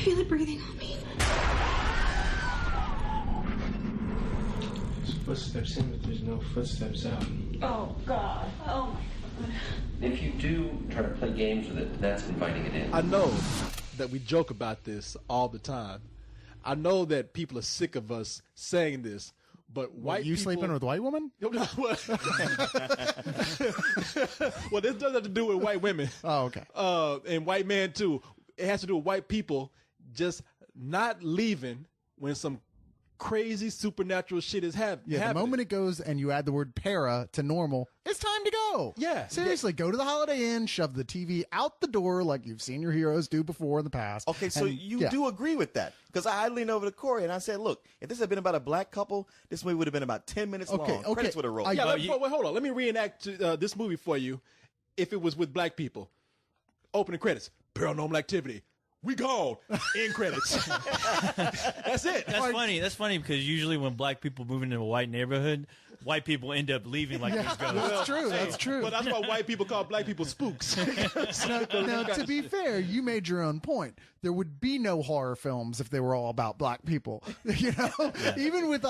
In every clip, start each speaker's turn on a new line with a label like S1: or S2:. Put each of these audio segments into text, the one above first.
S1: feel it breathing on me.
S2: There's footsteps in, but there's no footsteps out.
S1: Oh, God. Oh, my God.
S3: If you do try to play games with it, that's inviting it in.
S4: I know that we joke about this all the time. I know that people are sick of us saying this, but white people...
S5: You sleeping with white women?
S4: Well, this doesn't have to do with white women.
S5: Oh, okay.
S4: And white men, too. It has to do with white people just not leaving when some crazy supernatural shit is happening.
S5: Yeah, the moment it goes and you add the word para to normal, it's time to go.
S4: Yeah.
S5: Seriously, go to the Holiday Inn, shove the TV out the door like you've seen your heroes do before in the past.
S6: Okay, so you do agree with that. Because I leaned over to Corey and I said, look, if this had been about a black couple, this movie would have been about 10 minutes long. Credits would have rolled.
S4: Wait, hold on. Let me reenact this movie for you if it was with black people. Opening credits. Paranormal Activity. We gone. End credits. That's it.
S7: That's funny. That's funny because usually when black people move into a white neighborhood, white people end up leaving like these ghosts.
S5: That's true. That's true.
S4: But that's why white people call black people spooks.
S5: Now, to be fair, you made your own point. There would be no horror films if they were all about black people. You know, even with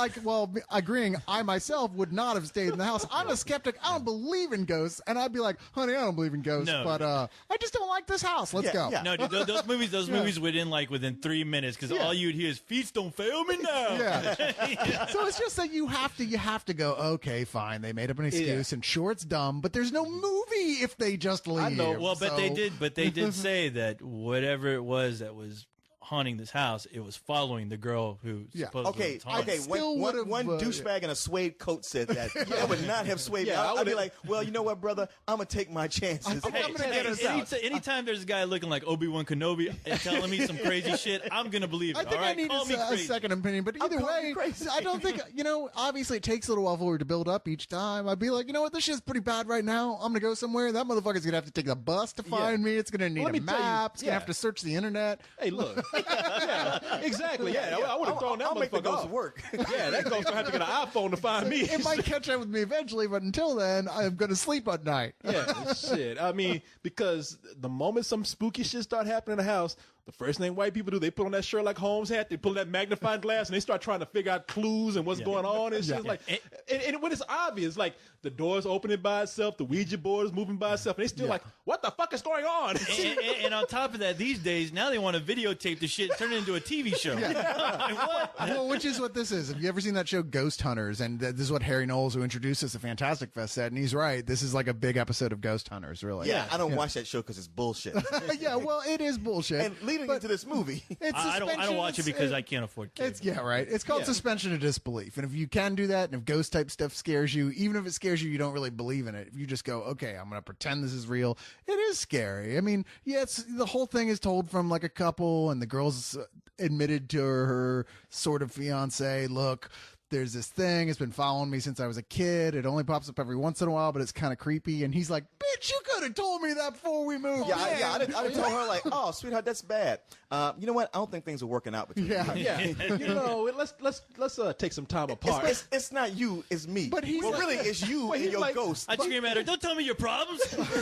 S5: agreeing, I myself would not have stayed in the house. I'm a skeptic. I don't believe in ghosts, and I'd be like, honey, I don't believe in ghosts, but I just don't like this house. Let's go.
S7: Yeah. No, dude, those movies within 3 minutes because all you'd hear is feet don't fail me now.
S5: Yeah. So it's just that you have to go, okay, fine. They made up an excuse, and sure, it's dumb, but there's no movie if they just leave.
S4: I know.
S7: Well, but they did say that whatever it was that was haunting this house, it was following the girl who supposedly was haunted.
S6: One douchebag in a suede coat said that. That would not have swayed me. I'd be like, well, you know what, brother? I'm going to take my chances.
S7: Anytime there's a guy looking like Obi-Wan Kenobi and telling me some crazy shit, I'm going to believe it.
S5: I think I need a second opinion, but either way, I don't think, obviously it takes a little while for it to build up each time. I'd be like, you know what, this shit's pretty bad right now. I'm going to go somewhere. That motherfucker's going to have to take the bus to find me. It's going to need a map. It's going to have to search the internet.
S4: Hey, look. Yeah, exactly. Yeah, I would have thrown that motherfucker off.
S6: Work.
S4: Yeah, that ghost gonna have to get an iPhone to find me.
S5: It might catch up with me eventually, but until then, I'm gonna sleep at night.
S4: Yeah, shit. I mean, because the moment some spooky shit start happening in the house, the first thing white people do, they put on that Sherlock Holmes hat, they pull that magnifying glass, and they start trying to figure out clues and what's going on and shit. Like, and when it's obvious, like the door's opening by itself, the Ouija board is moving by itself, and they still like, what the fuck is going on?
S7: And on top of that, these days, now they want to videotape the shit, turn it into a TV show. What?
S5: Well, which is what this is. Have you ever seen that show Ghost Hunters? And this is what Harry Knowles, who introduced us at Fantastic Fest, said, and he's right. This is like a big episode of Ghost Hunters, really.
S6: Yeah, I don't watch that show because it's bullshit.
S5: Yeah, well, it is bullshit.
S6: And leading into this movie,
S7: I don't watch it because I can't afford kids.
S5: It's called suspension of disbelief. And if you can do that, and if ghost type stuff scares you, even if it scares you, you don't really believe in it. If you just go, okay, I'm going to pretend this is real, it is scary. I mean, the whole thing is told from like a couple, and the girl's admitted to her sort of fiance, look, there's this thing, it's been following me since I was a kid. It only pops up every once in a while, but it's kind of creepy. And he's like, bitch, you could have told me that before we moved.
S6: I'd have told her like, oh, sweetheart, that's bad. You know what? I don't think things are working out between you.
S4: Let's take some time apart.
S6: It's not you, it's me.
S5: But
S6: really, it's you and your ghost.
S7: I scream at her, don't tell me your problems.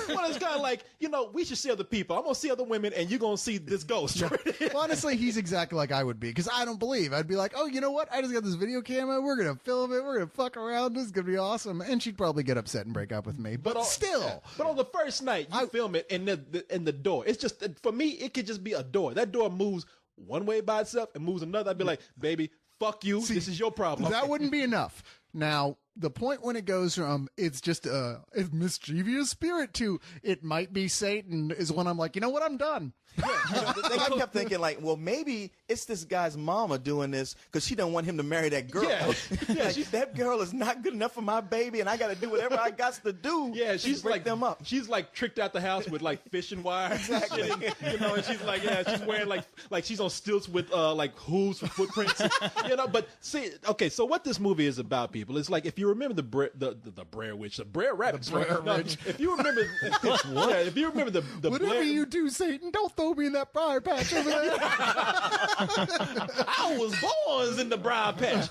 S4: Well, it's kind of like, we should see other people. I'm going to see other women, and you're going to see this ghost.
S5: Well, honestly, he's exactly like I would be, because I don't believe. I'd be like, oh, you know what? I just got this video camera. We're going to film it. We're going to fuck around. This is going to be awesome. And she'd probably get upset and break up with me. But still.
S4: But on the first night, you film it in the door. It's just, for me, it could just be a door. That door moves one way by itself and moves another. I'd be like, baby, fuck you. See, this is your problem.
S5: That wouldn't be enough. Now, the point when it goes from it's just a mischievous spirit to it might be Satan is when I'm like, you know what, I'm done.
S6: They kept thinking like, well, maybe it's this guy's mama doing this because she don't want him to marry that girl. That girl is not good enough for my baby, and I got to do whatever I got to do.
S4: Yeah, she's
S6: break
S4: like
S6: them up.
S4: She's like tricked out the house with like fishing wire, exactly. And she's like, she's wearing like she's on stilts with like hooves for footprints, But see, okay, so what this movie is about, people, is like if you remember the Brer Witch, the Brer Rabbit. If you remember, if you remember the
S5: whatever you do, Satan, don't throw me in that briar patch over there.
S4: I was born in the briar patch.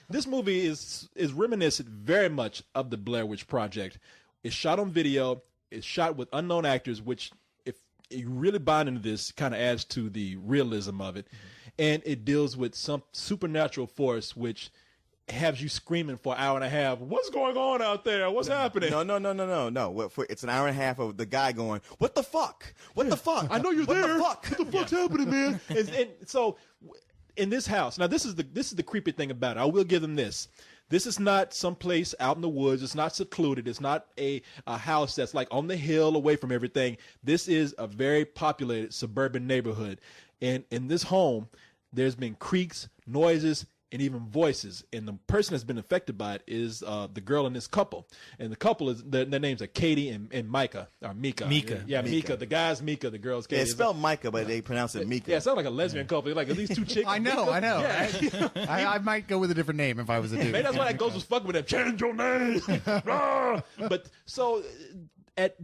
S4: This movie is reminiscent very much of the Blair Witch Project. It's shot on video. It's shot with unknown actors, which you really bind into this, kind of adds to the realism of it, and it deals with some supernatural force which has you screaming for an hour and a half. What's going on out there? What's happening?
S6: No. It's an hour and a half of the guy going, "What the fuck? What the fuck?
S4: I know you're
S6: what
S4: there.
S6: The fuck?
S4: What the fuck's happening, man?" And so, in this house, now this is the creepy thing about it. I will give them this. This is not someplace out in the woods. It's not secluded. It's not a house that's like on the hill away from everything. This is a very populated suburban neighborhood. And in this home, there's been creaks, noises, and even voices. And the person that's been affected by it is the girl in this couple. And the couple is their names are Katie and Micah or Mika.
S7: Mika.
S4: Yeah, Mika. The guy's Mika. The girl's Katie.
S6: Yeah, it's spelled Micah, but they pronounce it Mika.
S4: Yeah, it sounds like a lesbian couple. Like, are these two chicks?
S5: I know.
S4: Yeah.
S5: I might go with a different name if I was a dude.
S4: Maybe that's why that ghost was fucking with them. Change your name. Ah! But so at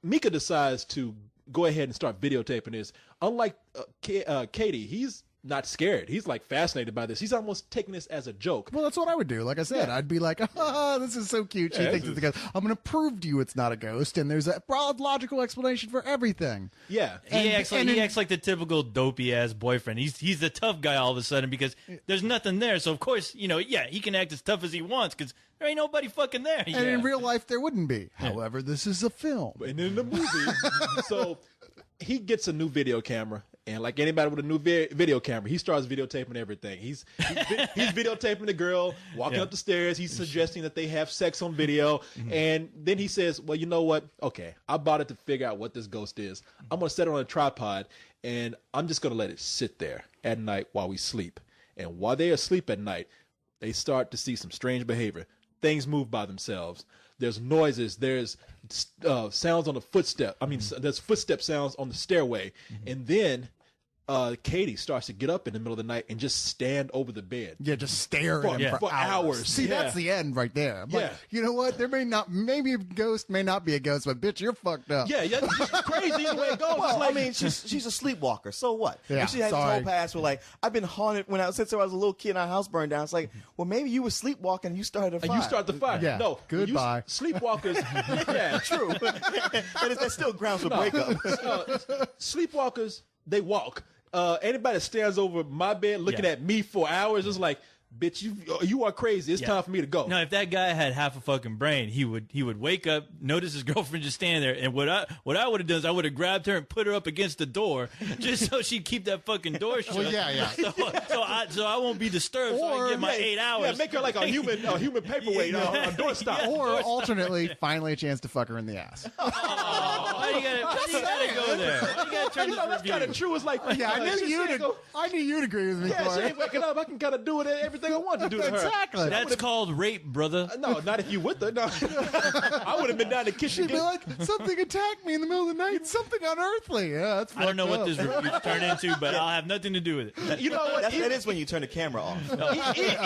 S4: Mika decides to go ahead and start videotaping this. Unlike Katie, he's not scared. He's like fascinated by this. He's almost taking this as a joke.
S5: Well, that's what I would do. Like I said, I'd be like, this is so cute. She thinks it's a ghost. I'm going to prove to you it's not a ghost. And there's a broad logical explanation for everything.
S4: Yeah.
S7: He acts like the typical dopey ass boyfriend. He's the tough guy all of a sudden because there's nothing there. So of course, he can act as tough as he wants because there ain't nobody fucking there.
S5: And in real life, there wouldn't be. However, this is a film.
S4: And in the movie, so he gets a new video camera. And like anybody with a new video camera, he starts videotaping everything. He's videotaping the girl walking up the stairs. He's suggesting that they have sex on video. And then he says, well, you know what? Okay, I bought it to figure out what this ghost is. I'm going to set it on a tripod, and I'm just going to let it sit there at night while we sleep. And while they're asleep at night, they start to see some strange behavior. Things move by themselves. There's noises. There's sounds on the footstep. I mean, there's footstep sounds on the stairway. And then Katie starts to get up in the middle of the night and just stand over the bed.
S5: Yeah, just stare at him for hours. See, that's the end right there. I'm like, you know what? Maybe a ghost may not be a ghost, but bitch, you're fucked up.
S4: Yeah, it's crazy the way it goes.
S6: Well, I mean, she's a sleepwalker. So what?
S5: Yeah,
S6: and she has this whole past where, like, I've been haunted since I was a little kid and our house burned down. It's like, well, maybe you were sleepwalking and you started a fire.
S4: And you start the fire.
S5: Yeah.
S4: No.
S5: Goodbye.
S4: Sleepwalkers. Yeah, true.
S6: That still grounds for breakup.
S4: Sleepwalkers, they walk. Anybody that stands over my bed looking at me for hours is like, bitch, you are crazy. It's time for me to go.
S7: Now, if that guy had half a fucking brain, he would wake up, notice his girlfriend just standing there, and what I would have done is I would have grabbed her and put her up against the door just so she'd keep that fucking door shut.
S5: Well, yeah.
S7: So I won't be disturbed. So I can get my 8 hours.
S4: Yeah, make her like a human paperweight, a doorstop.
S5: Or alternately, finally a chance to fuck her in the ass.
S7: Why you gotta go there? Why you gotta turn this
S4: That's kind of true. It's like,
S5: I knew you'd agree with me.
S4: Yeah,
S5: Corey.
S4: she ain't waking up. I can kind of do everything I want to do to her.
S5: Exactly.
S7: That's called rape, brother.
S4: No, not if you with her. No, I would have been down the kitchen.
S5: She'd be like, something attacked me in the middle of the night. Something unearthly. Yeah, that's.
S7: I don't know what
S5: fucked
S7: this
S5: up.
S7: review's turned into, but I'll have nothing to do with it.
S4: You know what?
S6: That is when you turn the camera off.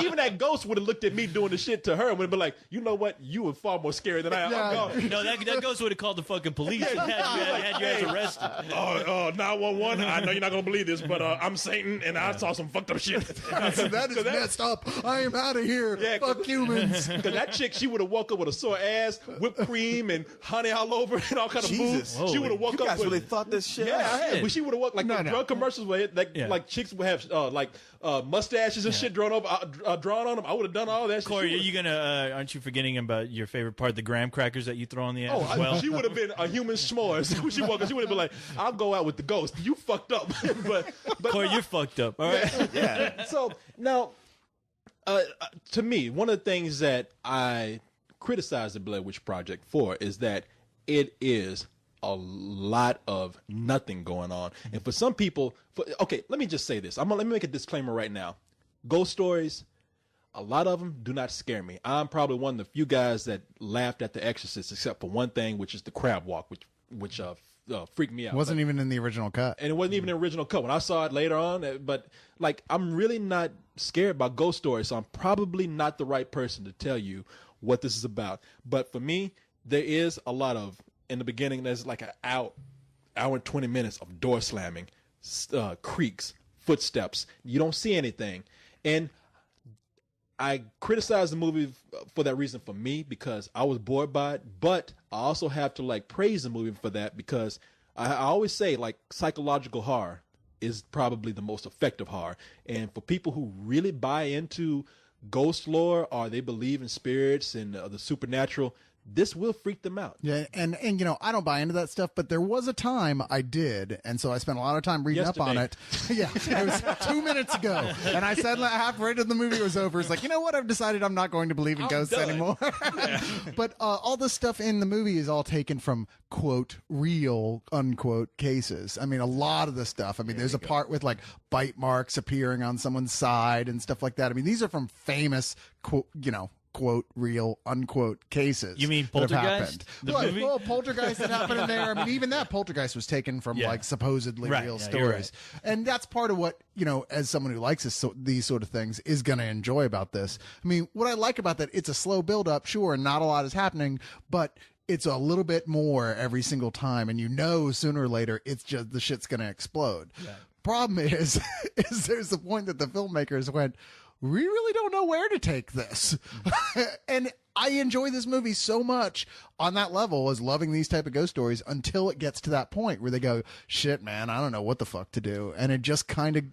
S4: Even that ghost would have looked at me doing the shit to her and would have been like, you know what? You were far more scary than I am.
S5: Yeah.
S4: I'm gone.
S7: No, that ghost would have called the fucking police and had you guys arrested.
S4: 911. I know you're not gonna believe this, but I'm Satan and I saw some fucked up shit.
S5: That is messed up. I am out of here.
S4: Yeah,
S5: Fuck humans.
S4: Because that chick, she would have woke up with a sore ass, whipped cream, and honey all over, and all kind of
S6: Jesus.
S4: food. She would have woke
S6: You
S4: up
S6: guys
S4: with.
S6: really thought this shit?
S4: Yeah, I
S6: out?
S4: had. But she would have woke like the drug commercials where like chicks would have mustaches and shit drawn on them. I would have done all that.
S7: Corey, are you gonna? Aren't you forgetting about your favorite part, the graham crackers that you throw on the ass as well?
S4: She would have been a human s'mores. When she woke up, she would have been like, "I'll go out with the ghost. You fucked up." but
S7: Corey, you're fucked up. All right.
S6: Yeah.
S4: So now, to me, one of the things that I criticize the Blair Witch Project for is that it is a lot of nothing going on. And for some people, okay, let me just say this. Let me make a disclaimer right now. Ghost stories, a lot of them do not scare me. I'm probably one of the few guys that laughed at The Exorcist, except for one thing, which is the crab walk, which freaked me out.
S5: Wasn't even in the original cut.
S4: And it wasn't even the original cut. When I saw it later on, but like, I'm really not scared by ghost stories, so I'm probably not the right person to tell you what this is about. But for me, there is a lot of, in the beginning, there's like an hour and 20 minutes of door slamming, creaks, footsteps. You don't see anything. And I criticize the movie for that reason for me, because I was bored by it, but I also have to like praise the movie for that, because I always say, like, psychological horror is probably the most effective horror. And for people who really buy into ghost lore or they believe in spirits and the supernatural, this will freak them out.
S5: Yeah, and you know, I don't buy into that stuff, but there was a time I did, and so I spent a lot of time reading up on it. Yeah, it was 2 minutes ago, and I said halfway into the movie was over. It's like, you know what? I've decided I'm not going to believe in ghosts anymore. But all the stuff in the movie is all taken from quote real unquote cases. I mean, a lot of the stuff. I mean, there's a part with like bite marks appearing on someone's side and stuff like that. I mean, these are from famous quote real unquote cases.
S7: You mean
S5: that have
S7: Poltergeist?
S5: happened. Well, Poltergeist that happened in there. I mean, even that Poltergeist was taken from like supposedly real stories.
S7: Right.
S5: And that's part of what, you know, as someone who likes these sort of things is going to enjoy about this. I mean, what I like about that, it's a slow build up, sure, and not a lot is happening, but it's a little bit more every single time, and you know sooner or later it's just the shit's going to explode. Yeah. Problem is there's the point that the filmmakers went, we really don't know where to take this. And I enjoy this movie so much on that level as loving these type of ghost stories until it gets to that point where they go, shit, man, I don't know what the fuck to do. And it just kind of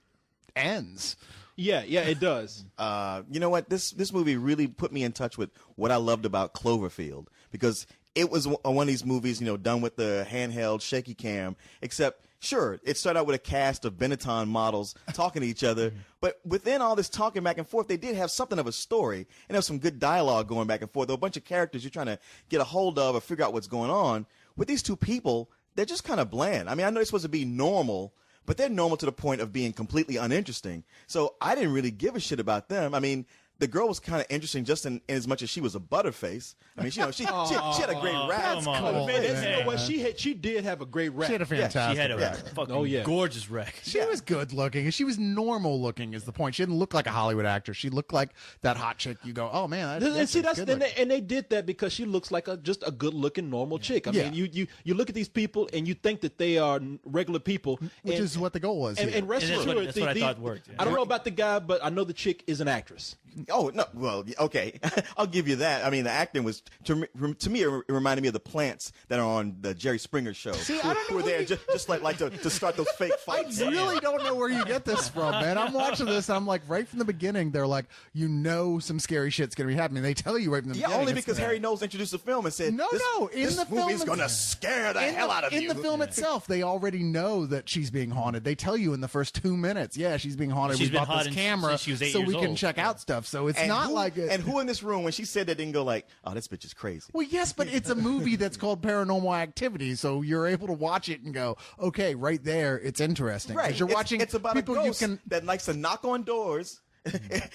S5: ends.
S4: Yeah, it does.
S6: You know what? This movie really put me in touch with what I loved about Cloverfield, because it was one of these movies, you know, done with the handheld shaky cam, except sure, it started out with a cast of Benetton models talking to each other, but within all this talking back and forth, they did have something of a story, and there was some good dialogue going back and forth. There were a bunch of characters you're trying to get a hold of or figure out what's going on. With these two people, they're just kind of bland. I mean, I know they're supposed to be normal, but they're normal to the point of being completely uninteresting. So I didn't really give a shit about them. I mean, the girl was kind of interesting just in as much as she was a butterface. I mean, she had a great rap.
S5: That's cool.
S4: Man, you know what? She did have a great rap.
S5: She had a fantastic
S7: She had a
S5: rap.
S7: fucking gorgeous wreck.
S5: She was good looking, and she was normal looking is the point. She didn't look like a Hollywood actress. She looked like that hot chick you go, oh man,
S4: and they did that because she looks like just a good looking normal chick. I mean, you look at these people and you think that they are regular people,
S5: which is what the goal was.
S4: And rest assured,
S7: that's what I thought worked. Yeah.
S4: I don't know about the guy, but I know the chick is an actress.
S6: Oh, no. Well, okay. I'll give you that. I mean, the acting was, to me, it reminded me of the plants that are on the Jerry Springer show.
S5: See, I don't know
S6: who are there just like to start those fake fights.
S5: I really don't know where you get this from, man. I'm watching this, and I'm like, right from the beginning, they're like, you know some scary shit's going to be happening. They tell you right from the beginning.
S6: Yeah, only because Harry Knowles introduced the film and said, this movie's going to scare the hell out of you.
S5: In the film itself, they already know that she's being haunted. They tell you in the first 2 minutes, yeah, she's being haunted.
S7: She's
S5: we
S7: been
S5: bought this camera
S7: since she was 8
S5: so
S7: years
S5: we can
S7: old.
S5: check out stuff. So it's not like it.
S6: And who in this room, when she said that, didn't go like, oh, this bitch is crazy?
S5: Well, yes, but it's a movie that's called Paranormal Activity, so you're able to watch it and go, okay, right there, it's interesting.
S6: Right.
S5: You're watching
S6: it's about
S5: people
S6: a ghost
S5: you can.
S6: that likes to knock on doors.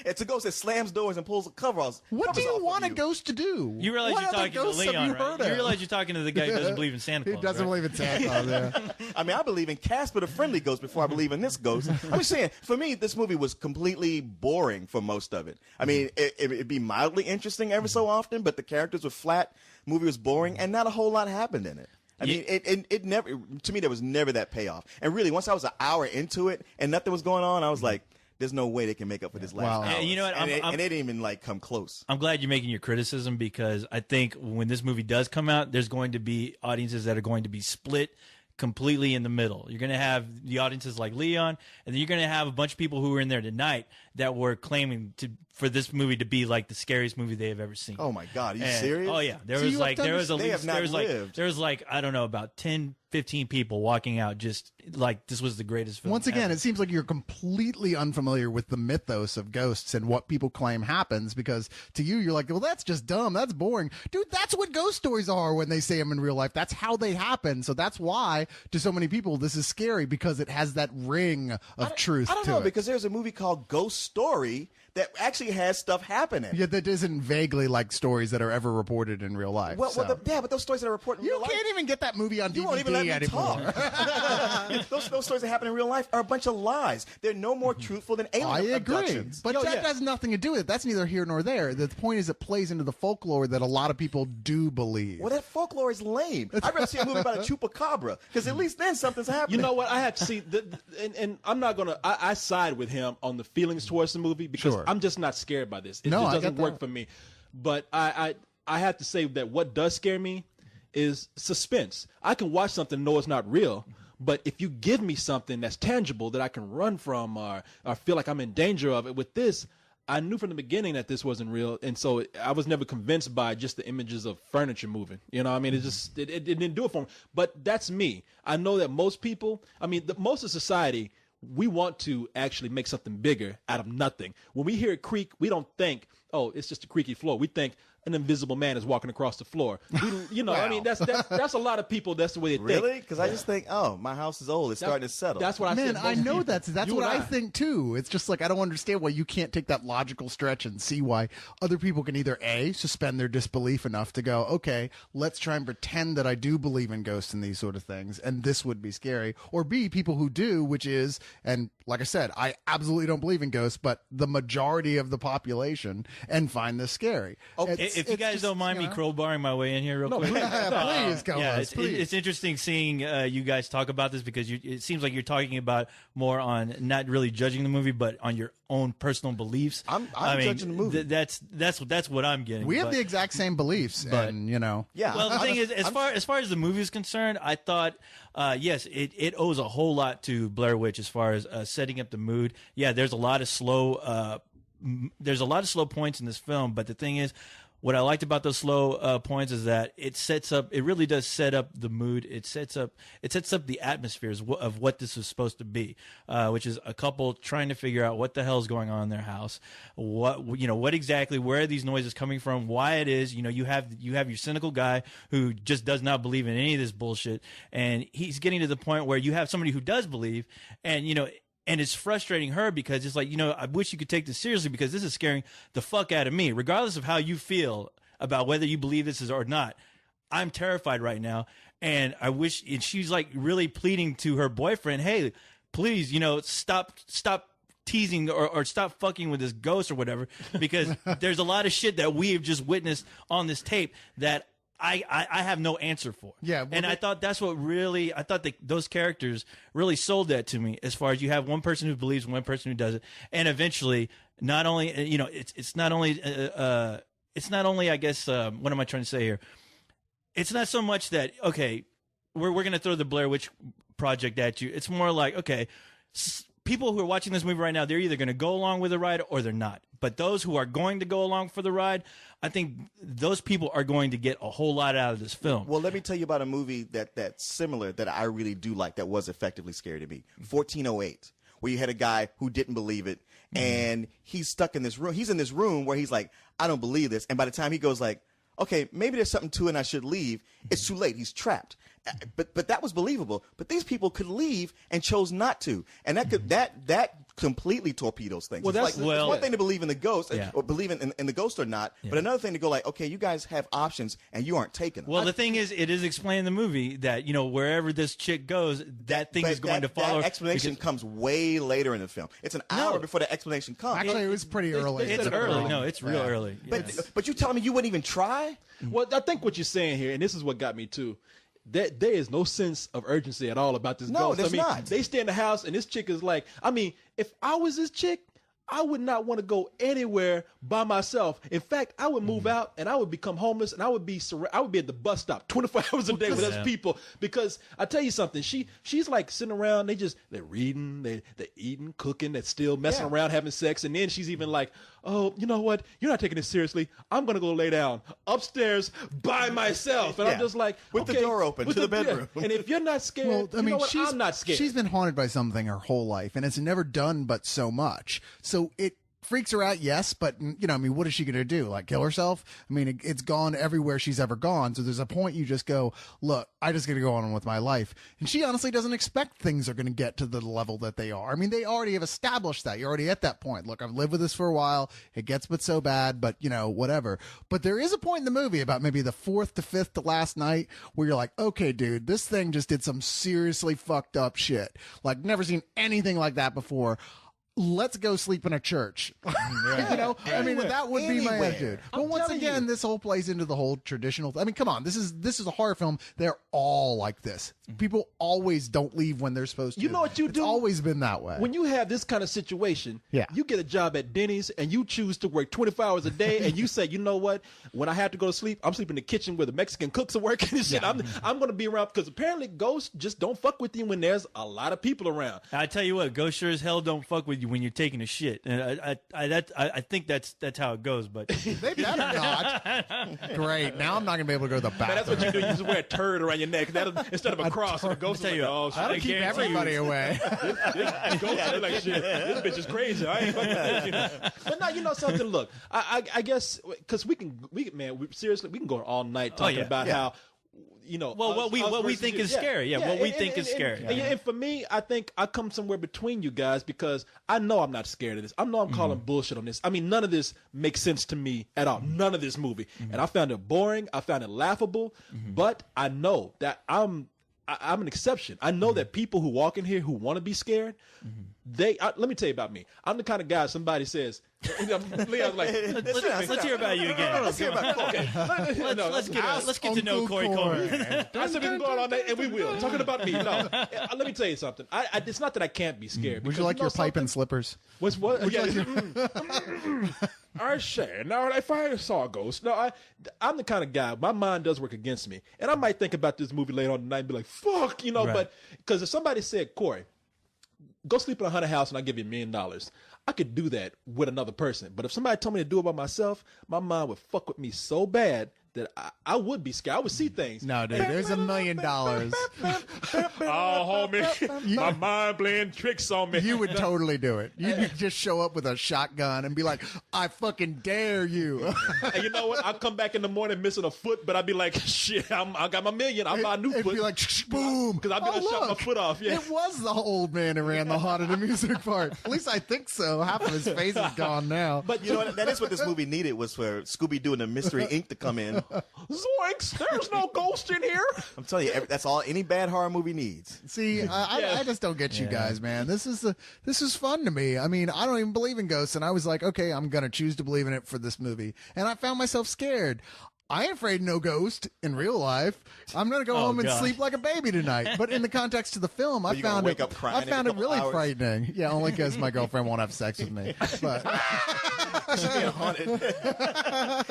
S6: It's a ghost that slams doors and pulls the covers.
S5: What do you want a ghost to do?
S7: You realize
S5: What
S7: you're
S5: other
S7: talking to
S5: ghosts have
S7: Leon,
S5: you
S7: right?
S5: heard
S7: You
S5: of?
S7: realize you're talking to the guy who doesn't believe in Santa Claus.
S5: He doesn't
S7: right?
S5: believe in Santa Claus. Yeah.
S6: I mean, I believe in Casper the Friendly Ghost before I believe in this ghost. I'm just saying, for me, this movie was completely boring for most of it. I mean, it'd be mildly interesting every so often, but the characters were flat. The movie was boring, and not a whole lot happened in it. I mean, it never, to me, there was never that payoff. And really, once I was an hour into it and nothing was going on, I was like, there's no way they can make up for this last hour.
S7: And you know what?
S6: And they didn't even like come close.
S7: I'm glad you're making your criticism, because I think when this movie does come out, there's going to be audiences that are going to be split completely in the middle. You're going to have the audiences like Leon, and then you're going to have a bunch of people who were in there tonight that were claiming for this movie to be like the scariest movie they have ever seen.
S6: Oh my God, are you serious?
S7: Oh yeah, there
S5: So
S7: was
S5: you
S7: like
S5: have to
S7: there was
S6: understand-
S7: there was like I don't know, about 10, 15 people walking out just like this was the greatest film.
S5: Once again,
S7: ever.
S5: it seems like you're completely unfamiliar with the mythos of ghosts and what people claim happens, because to you, you're like, well, that's just dumb. That's boring. Dude, that's what ghost stories are when they say them in real life. That's how they happen. So that's why, to so many people, this is scary, because it has that ring of truth
S6: I don't
S5: to
S6: know,
S5: it.
S6: because there's a movie called Ghost Story that actually has stuff happening.
S5: Yeah, that isn't vaguely like stories that are ever reported in real life.
S6: Well,
S5: so.
S6: but those stories that are reported in
S5: You
S6: real life.
S5: can't even get that movie on
S6: You
S5: DVD
S6: won't even let me
S5: anymore.
S6: talk. those stories that happen in real life are a bunch of lies. They're no more truthful than alien
S5: I agree,
S6: abductions.
S5: but that has nothing to do with it. That's neither here nor there. The point is, it plays into the folklore that a lot of people do believe.
S6: Well, that folklore is lame. I'd rather see a movie about a chupacabra, because at least then something's happening.
S4: You know what? I have to see, and I'm not gonna. I side with him on the feelings towards the movie, because
S5: Sure.
S4: I'm just not scared by this. It
S5: No,
S4: just
S5: I
S4: doesn't
S5: get
S4: work
S5: that.
S4: for me. But I have to say that what does scare me is suspense. I can watch something and know it's not real, but if you give me something that's tangible that I can run from or feel like I'm in danger of it, with this, I knew from the beginning that this wasn't real, and so I was never convinced by just the images of furniture moving. You know, I mean, it didn't do it for me. But that's me. I know that most people, I mean, most of society, we want to actually make something bigger out of nothing. When we hear a creak, we don't think, oh, it's just a creaky floor. We think an invisible man is walking across the floor. You know, I mean, that's a lot of people. That's the way they think.
S6: Really? Because I just think, oh, my house is old. It's starting to settle.
S4: That's what I
S5: Man,
S4: said.
S5: I know
S4: people.
S5: that's
S4: You
S5: what
S4: and
S5: I think too. It's just like I don't understand why you can't take that logical stretch and see why other people can either A, suspend their disbelief enough to go, okay, let's try and pretend that I do believe in ghosts and these sort of things, and this would be scary. Or B, people who do, which is, and like I said, I absolutely don't believe in ghosts, but the majority of the population, and find this scary.
S7: If you guys don't mind me crowbarring my way in here real quick.
S5: Please, go
S7: yeah,
S5: on,
S7: it's interesting seeing you guys talk about this because it seems like you're talking about more on not really judging the movie, but on your own personal beliefs.
S6: I'm judging the movie.
S7: That's what I'm getting.
S5: We have the exact same beliefs, and you know.
S6: Yeah.
S7: Well, the thing is, as far as the movie is concerned, I thought, yes, it owes a whole lot to Blair Witch as far as setting up the mood. Yeah, there's a lot of slow points in this film, but the thing is, what I liked about those slow points is that it really does set up the mood. It sets up the atmospheres of what this is supposed to be, which is a couple trying to figure out what the hell is going on in their house, what exactly, where are these noises coming from, why it is, you have your cynical guy who just does not believe in any of this bullshit, and he's getting to the point where you have somebody who does believe, and it's frustrating her because it's like, I wish you could take this seriously because this is scaring the fuck out of me. Regardless of how you feel about whether you believe this is or not, I'm terrified right now. And I wish, and she's like really pleading to her boyfriend, hey, please, stop teasing or stop fucking with this ghost or whatever, because there's a lot of shit that we have just witnessed on this tape that I have no answer for.
S5: Yeah,
S7: and I thought that's what really, I thought those characters really sold that to me, as far as you have one person who believes, one person who doesn't, and eventually, not only, it's not only, I guess, what am I trying to say here? It's not so much that, okay, we're going to throw the Blair Witch Project at you. It's more like, okay, people who are watching this movie right now, they're either going to go along with the ride or they're not. But those who are going to go along for the ride, I think those people are going to get a whole lot out of this film.
S6: Well, let me tell you about a movie that's similar that I really do like that was effectively scary to me. 1408, where you had a guy who didn't believe it, and he's stuck in this room. He's in this room where he's like, I don't believe this. And by the time he goes like, okay, maybe there's something to it and I should leave, it's too late. He's trapped. But that was believable. But these people could leave and chose not to, and that completely torpedoes things.
S4: Well,
S6: it's one thing to believe in the ghost or believe in the ghost or not, but another thing to go like, okay, you guys have options and you aren't taking them.
S7: Well, the thing is, it is explained in the movie that wherever this chick goes, that thing is going to follow.
S6: That explanation comes way later in the film. It's an hour before the explanation comes.
S5: Actually, it was pretty early.
S7: It's early. No, it's real early.
S6: But you telling me you wouldn't even try?
S4: Well, I think what you're saying here, and this is what got me too, that there is no sense of urgency at all about this ghost.
S6: There's not.
S4: They stay in the house, and this chick is like, if I was this chick, I would not want to go anywhere by myself. In fact, I would move out and I would become homeless, and I would be at the bus stop 24 hours a day with other people. Because I tell you something, she's like sitting around, they're reading, they're eating, cooking, they're still messing around, having sex, and then she's even like, oh, you know what? You're not taking this seriously. I'm gonna go lay down upstairs by myself, and I'm just like,
S6: with the door open to the bedroom.
S4: And if you're not scared, I'm not scared.
S5: She's been haunted by something her whole life, and it's never done but so much. So it freaks her out, yes, but what is she going to do? Like kill herself? I mean, it's gone everywhere she's ever gone. So there's a point you just go, look, I just got to go on with my life. And she honestly doesn't expect things are going to get to the level that they are. I mean, they already have established that. You're already at that point. Look, I've lived with this for a while. It gets but so bad, but whatever. But there is a point in the movie about maybe the fourth to fifth to last night where you're like, okay, dude, this thing just did some seriously fucked up shit. Like never seen anything like that before. let's go sleep in a church. You know, I mean, that would be my attitude. But once again, this whole plays into the whole traditional. I mean, come on, this is a horror film. They're all like this. People always don't leave when they're supposed to.
S4: You know what you do?
S5: It's always been that way.
S4: When you have this kind of situation,
S5: Yeah.
S4: you get a job at Denny's and you choose to work 24 hours a day and you say, you know what, when I have to go to sleep, I'm sleeping in the kitchen where the Mexican cooks are working and shit. I'm going to be around because apparently ghosts just don't fuck with you when there's a lot of people around.
S7: I tell you what, ghosts sure as hell don't fuck with you when you're taking a shit. And I think that's how it goes. But
S5: They better not. Great. Now I'm not going to be able to go to the
S4: Man,
S5: bathroom.
S4: that's what you do. You just wear a turd around your neck instead of a cross. And the ghost is
S7: tell
S4: like,
S7: you,
S4: oh, shit.
S5: That'll
S7: I
S5: keep
S7: guarantee
S5: everybody away.
S4: This ghost is like, shit, this bitch is crazy. I ain't fucking with this, you know. But now, you know something? Look, I guess, because seriously, we can go all night talking about how, you know,
S7: well, what we think is scary. Yeah, what we think is scary.
S4: And for me, I think I come somewhere between you guys because I know I'm not scared of this. I know I'm calling bullshit on this. I mean, none of this makes sense to me at all. None of this movie. And I found it boring. I found it laughable. But I know that I'm an exception. I know that people who walk in here who want to be scared, let me tell you about me. I'm the kind of guy somebody says, Leon's like,
S7: Let's hear about you again.
S6: Let's hear about Corey.
S7: Let's get to know Corey Coleman.
S4: I said we can go on all night, and we will. Talking about me. No, let me tell you something. It's not that I can't be scared.
S5: Would you like your pipe and slippers?
S4: What's what? I say, now if I saw a ghost, I'm the kind of guy, my mind does work against me. And I might think about this movie later on tonight and be like, fuck, you know,
S7: Right.
S4: but because if somebody said, Corey, go sleep in a haunted house and I'll give you $1 million, I could do that with another person. But if somebody told me to do it by myself, my mind would fuck with me so bad that I would be scared. I would see things.
S5: No, dude, there's $1 million.
S4: Oh, homie, my mind playing tricks on me.
S5: You would totally do it. You could just show up with a shotgun and be like, I fucking dare you.
S4: And you know what? I'll come back in the morning missing a foot, but I'd be like, shit, I got my $1 million. I'll buy a new
S5: It'd
S4: foot.
S5: be like, boom.
S4: Because I've been shot my foot off. Yeah.
S5: It was the old man who ran the haunted amusement park. At least I think so. Half of his face is gone now.
S6: But you know what? That is what this movie needed, was for Scooby-Doo and the Mystery Inc. to come in.
S4: Zoinks! There's no ghost in here.
S6: I'm telling you, that's all any bad horror movie needs.
S5: See, I just don't get you guys, man. This is fun to me. I mean, I don't even believe in ghosts, and I was like, okay, I'm gonna choose to believe in it for this movie, and I found myself scared. I ain't afraid of no ghost in real life. I'm gonna go home and
S7: God.
S5: sleep like a baby tonight. But in the context of the film, I
S6: you gonna
S5: found
S6: wake
S5: it.
S6: up crying
S5: I
S6: in a
S5: found it
S6: couple
S5: really
S6: hours?
S5: frightening. Yeah, only because my girlfriend won't have sex with me. But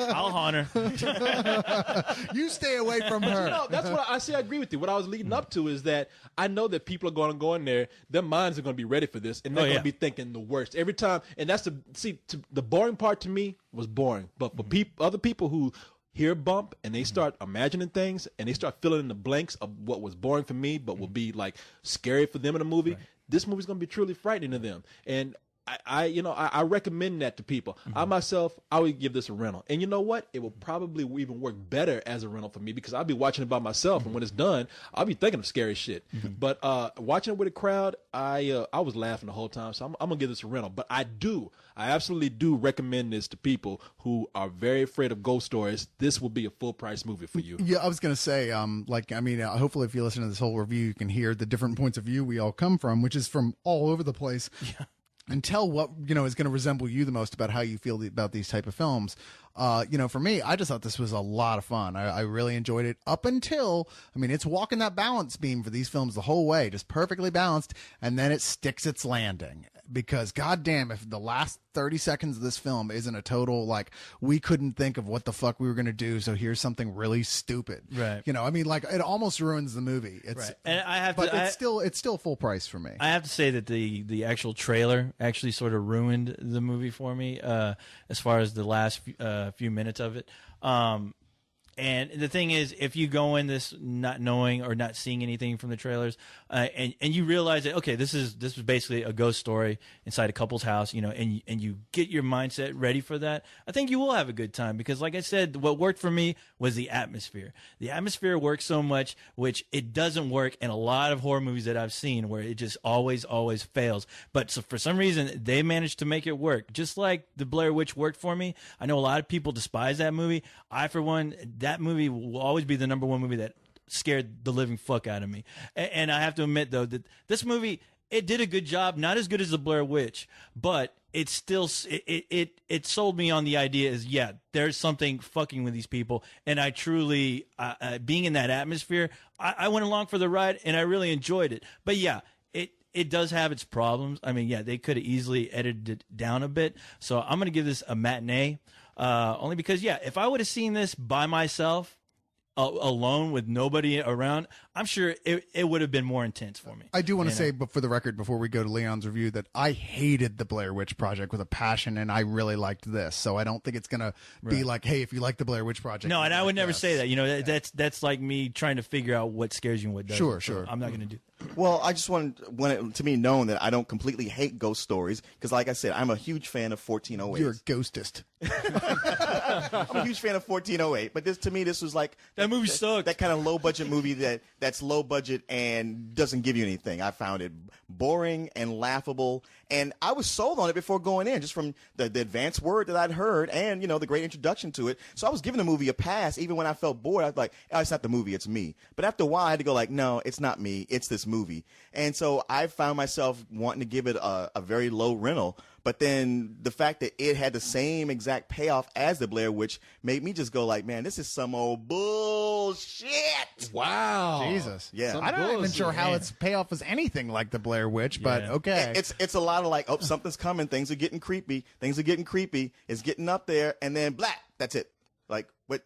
S7: I'll haunt her.
S5: you stay away from her.
S4: No, that's what I see. I agree with you. What I was leading up to is that I know that people are going to go in there. Their minds are going to be ready for this, and they're going to be thinking the worst every time. And that's the boring part to me was boring. But for other people who hear a bump and they start imagining things and they start filling in the blanks of what was boring for me, but will be like scary for them in a movie. This movie's going to be truly frightening to them. And I recommend that to people. I myself, I would give this a rental. And you know what? It will probably even work better as a rental for me because I'll be watching it by myself. And when it's done, I'll be thinking of scary shit. But watching it with a crowd, I was laughing the whole time. So I'm going to give this a rental. But I absolutely do recommend this to people who are very afraid of ghost stories. This will be a full price movie for you.
S5: Yeah, I was going to say, hopefully if you listen to this whole review, you can hear the different points of view we all come from, which is from all over the place. Yeah. And tell what, is going to resemble you the most about how you feel about these type of films. For me, I just thought this was a lot of fun. I really enjoyed it up until, it's walking that balance beam for these films the whole way, just perfectly balanced. And then it sticks its landing because goddamn, if the last 30 seconds of this film isn't a total, like, we couldn't think of what the fuck we were going to do. So here's something really stupid.
S7: Right.
S5: It almost ruins the movie.
S7: Right. And
S5: it's still full price for me.
S7: I have to say that the actual trailer actually sort of ruined the movie for me, as far as the last few minutes of it. And the thing is, if you go in this not knowing or not seeing anything from the trailers, and you realize that, okay, this is basically a ghost story inside a couple's house, and you get your mindset ready for that, I think you will have a good time because, like I said, what worked for me was the atmosphere. The atmosphere works so much, which it doesn't work in a lot of horror movies that I've seen, where it just always fails. But so for some reason, they managed to make it work, just like the Blair Witch worked for me. I know a lot of people despise that movie. I, for one, that movie will always be the number one movie that scared the living fuck out of me. And I have to admit, though, that this movie, it did a good job. Not as good as the Blair Witch, but it still it sold me on the idea is there's something fucking with these people, and I truly being in that atmosphere, I went along for the ride and I really enjoyed it. But it does have its problems. I mean, they could have easily edited it down a bit. So I'm gonna give this a matinee, only because if I would have seen this by myself, alone with nobody around, I'm sure it would have been more intense for me.
S5: I do want to say, but for the record, before we go to Leon's review, that I hated the Blair Witch Project with a passion, and I really liked this. So I don't think it's going to be like, hey, if you like the Blair Witch Project.
S7: No, and I would never say that. You know, that's like me trying to figure out what scares you and what doesn't.
S5: Sure.
S7: I'm not going to do that.
S6: Well, I just want it to be known that I don't completely hate ghost stories because, like I said, I'm a huge fan of 1408.
S5: You're a ghostist.
S6: I'm a huge fan of 1408, but to me, this was like
S7: that movie sucked.
S6: That kind of low budget movie that's low budget and doesn't give you anything. I found it boring and laughable, and I was sold on it before going in, just from the advanced word that I'd heard and the great introduction to it. So I was giving the movie a pass, even when I felt bored. I was like, oh, it's not the movie, it's me. But after a while, I had to go like, no, it's not me, it's this movie. And so I found myself wanting to give it a very low rental. But then the fact that it had the same exact payoff as the Blair Witch made me just go like, man, this is some old bullshit.
S4: Wow.
S5: Jesus.
S6: Yeah.
S5: I'm not even sure how its payoff is anything like the Blair Witch, but okay.
S6: It's a lot of like, oh, something's coming. Things are getting creepy. It's getting up there. And then blah, that's it. Like, what?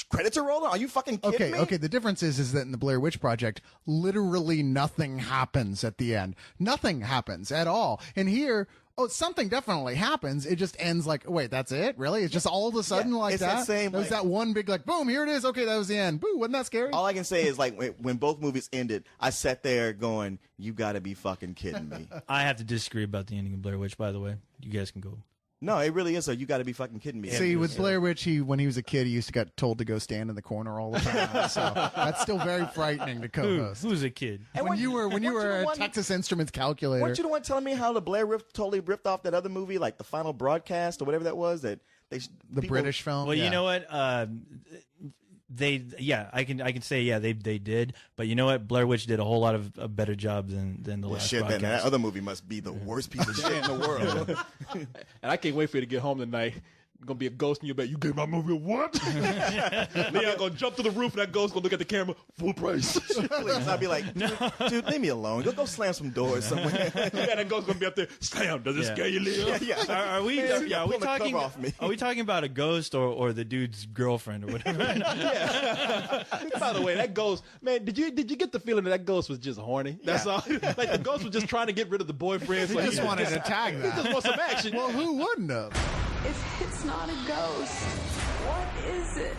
S6: Credits are rolling? Are you fucking kidding me?
S5: Okay. The difference is that in the Blair Witch Project, literally nothing happens at the end. Nothing happens at all. And here, something definitely happens. It just ends like, wait, that's it? Really? It's just all of a sudden like
S6: it's
S5: that? There's
S6: like,
S5: that one big like, boom, here it is. Okay, that was the end. Boo, wasn't that scary?
S6: All I can say is like when both movies ended, I sat there going, you got to be fucking kidding me.
S7: I have to disagree about the ending of Blair Witch, by the way. You guys can go.
S6: No, it really is. You got to be fucking kidding me.
S5: See, with Blair Witch, when he was a kid, he used to get told to go stand in the corner all the time. So that's still very frightening to co-host.
S7: Who's a kid?
S6: And
S5: when you were a Texas Instruments calculator.
S6: Weren't you the one telling me how the Blair Witch totally ripped off that other movie, like The Final Broadcast or whatever that was? The
S5: British film.
S7: Well, you know what? I can say they did, but you know what? Blair Witch did a whole lot of a better job than the last
S6: shit.
S7: broadcast.
S6: Then that other movie must be the worst piece of shit in the world.
S4: And I can't wait for you to get home tonight. Gonna be a ghost in your bed. You gave my movie a what? Leon gonna jump to the roof and that ghost gonna look at the camera. Full price.
S6: Please, I'll be like, dude, leave me alone. Go slam some doors somewhere.
S4: That ghost gonna be up there. Slam. Does it scare you, Leon?
S7: Are we talking?
S6: Off me.
S7: Are we talking about a ghost or the dude's girlfriend or whatever?
S4: By the way, that ghost, man, did you get the feeling that ghost was just horny? That's all. Like the ghost was just trying to get rid of the boyfriend.
S5: He just wanted to tag that.
S4: He just wants some action.
S5: Well, who wouldn't have?
S1: If it's not a ghost, what is it?